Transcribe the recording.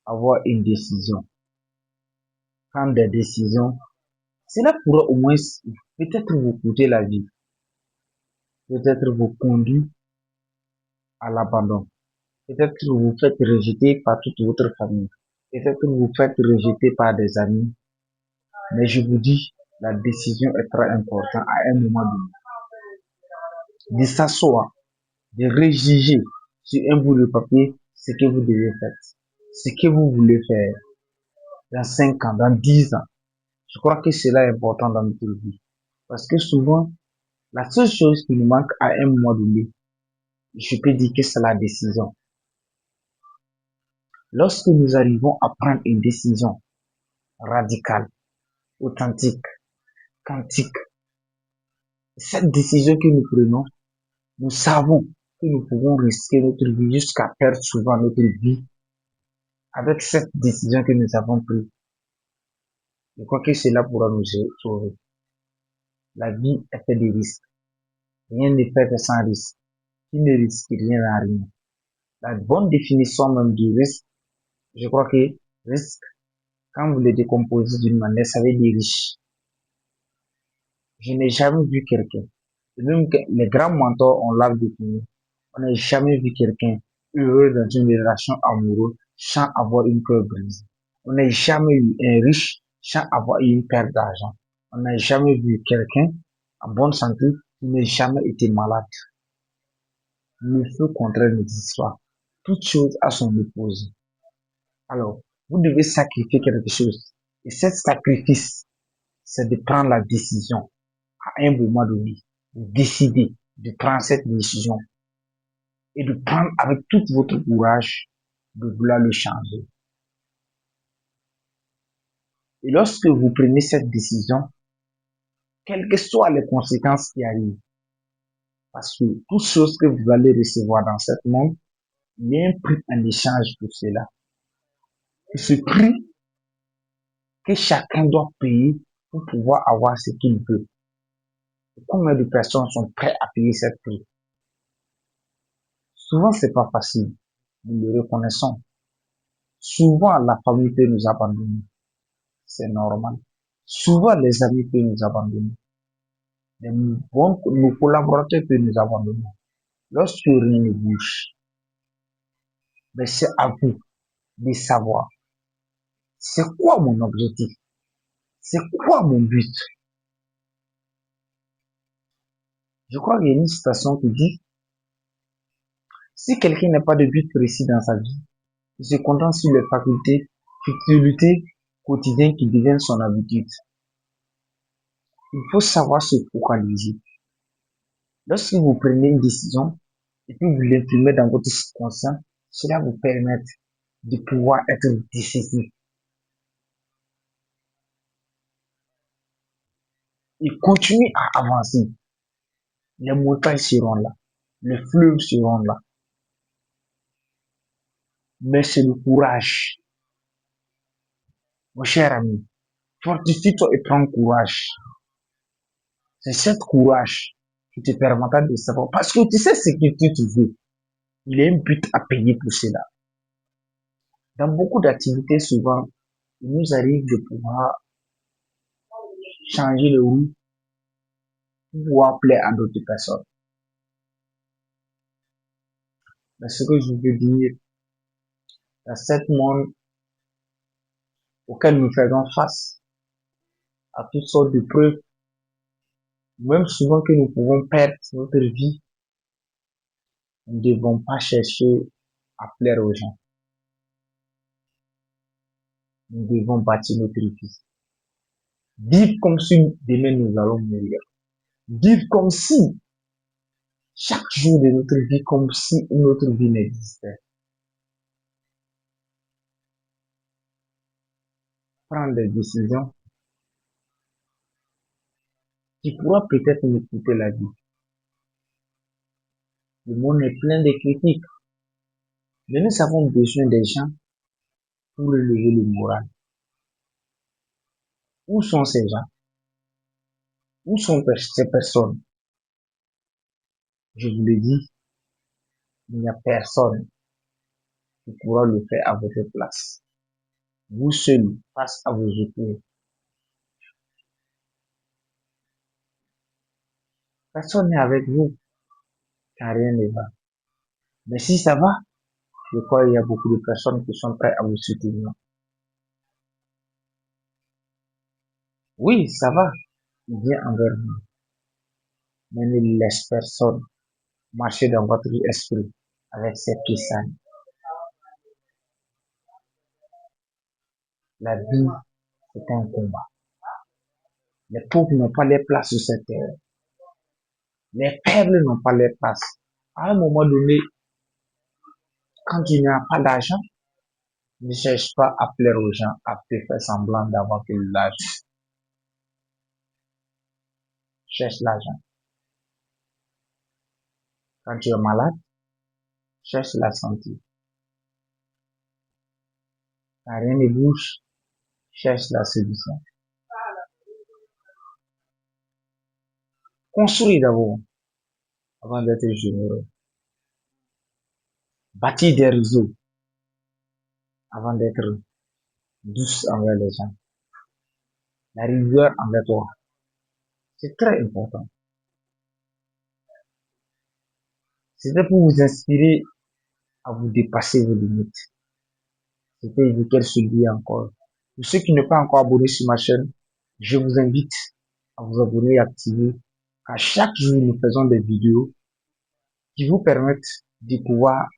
avoir une décision, prendre des décisions, cela pourrait au moins peut-être vous coûter la vie, peut-être vous conduire à l'abandon, peut-être vous faites rejeter par toute votre famille, peut-être vous faites rejeter par des amis, mais je vous dis, la décision est très importante à un moment donné. De s'asseoir, de rédiger sur un bout de papier ce que vous devez faire, ce que vous voulez faire dans 5 ans, dans 10 ans. Je crois que cela est important dans notre vie. Parce que souvent, la seule chose qui nous manque à un moment donné, je peux dire que c'est la décision. Lorsque nous arrivons à prendre une décision radicale, authentique, quantique, cette décision que nous prenons, nous savons que nous pouvons risquer notre vie jusqu'à perdre souvent notre vie avec cette décision que nous avons prise. Je crois que cela pourra nous sauver. La vie est faite de risques. Rien n'est fait sans risque. Qui ne risque rien n'a rien. La bonne définition même du risque, je crois que risque, quand vous le décomposez d'une manière, ça veut dire riche. Je n'ai jamais vu quelqu'un, même que les grands mentors, on l'a défini, on n'a jamais vu quelqu'un heureux dans une relation amoureuse sans avoir une cœur brisée. On n'a jamais eu un riche sans avoir eu une perte d'argent. On n'a jamais vu quelqu'un en bonne santé qui n'a jamais été malade. Le feu contraire n'existe pas. Toute chose a son opposé. Alors, vous devez sacrifier quelque chose. Et ce sacrifice, c'est de prendre la décision à un moment donné, de décider de prendre cette décision et de prendre avec tout votre courage de vouloir le changer. Et lorsque vous prenez cette décision, quelles que soient les conséquences qui arrivent, parce que toute chose que vous allez recevoir dans ce monde, il y a un prix en échange pour cela. Et ce prix que chacun doit payer pour pouvoir avoir ce qu'il veut. Et combien de personnes sont prêtes à payer ce prix? Souvent, c'est pas facile. Nous le reconnaissons. Souvent, la famille peut nous abandonner. C'est normal. Souvent, les amis peuvent nous abandonner. Nos collaborateurs peuvent nous abandonner. Lorsque rien ne bouge, mais c'est à vous de savoir c'est quoi mon objectif, c'est quoi mon but. Je crois qu'il y a une citation qui dit, si quelqu'un n'a pas de but précis dans sa vie, il se contente sur les facultés, futilités quotidiennes qui deviennent son habitude. Il faut savoir se focaliser. Lorsque vous prenez une décision et puis vous l'imprimez dans votre subconscient, cela vous permet de pouvoir être décisif et continuer à avancer. Les montagnes seront là, les fleuves seront là, mais c'est le courage. Mon cher ami, fortifie-toi et prends courage. C'est ce courage qui te permettra de savoir, parce que tu sais ce que tu veux. Il y a un but à payer pour cela. Dans beaucoup d'activités, souvent, il nous arrive de pouvoir changer le roue pour pouvoir plaire à d'autres personnes. Mais ce que je veux dire, dans ce monde auquel nous faisons face à toutes sortes de preuves, même souvent que nous pouvons perdre notre vie, nous ne devons pas chercher à plaire aux gens. Nous devons bâtir notre vie. Vivre comme si demain nous allons mourir. Vivre comme si chaque jour de notre vie, comme si notre vie n'existait. Prendre des décisions qui pourra peut-être nous coûter la vie. Le monde est plein de critiques, mais nous avons besoin des gens pour relever le moral. Où sont ces gens? Où sont ces personnes? Je vous le dis, il n'y a personne qui pourra le faire à votre place. vous seul face à vos épaules. Personne n'est avec vous quand rien ne va. Mais si ça va, je crois qu'il y a beaucoup de personnes qui sont prêtes à vous soutenir. Oui, ça va, il vient envers vous, mais ne laisse personne marcher dans votre esprit avec ses pieds sales. La vie, c'est un combat. Les pauvres n'ont pas les places sur cette terre. Les faibles n'ont pas les places. À un moment donné, quand tu n'as pas d'argent, ne cherche pas à plaire aux gens, à te faire semblant d'avoir de l'argent. Cherche l'argent. Quand tu es malade, cherche la santé. Quand rien ne bouge, cherche la solution. Construis d'abord avant d'être généreux. Bâtis des réseaux avant d'être douce envers les gens. La rigueur envers toi, c'est très important. C'était pour vous inspirer à vous dépasser vos limites. C'était Ezekiel Sully encore. Pour ceux qui ne sont pas encore abonnés sur ma chaîne, je vous invite à vous abonner et activer. À chaque jour, nous faisons des vidéos qui vous permettent de pouvoir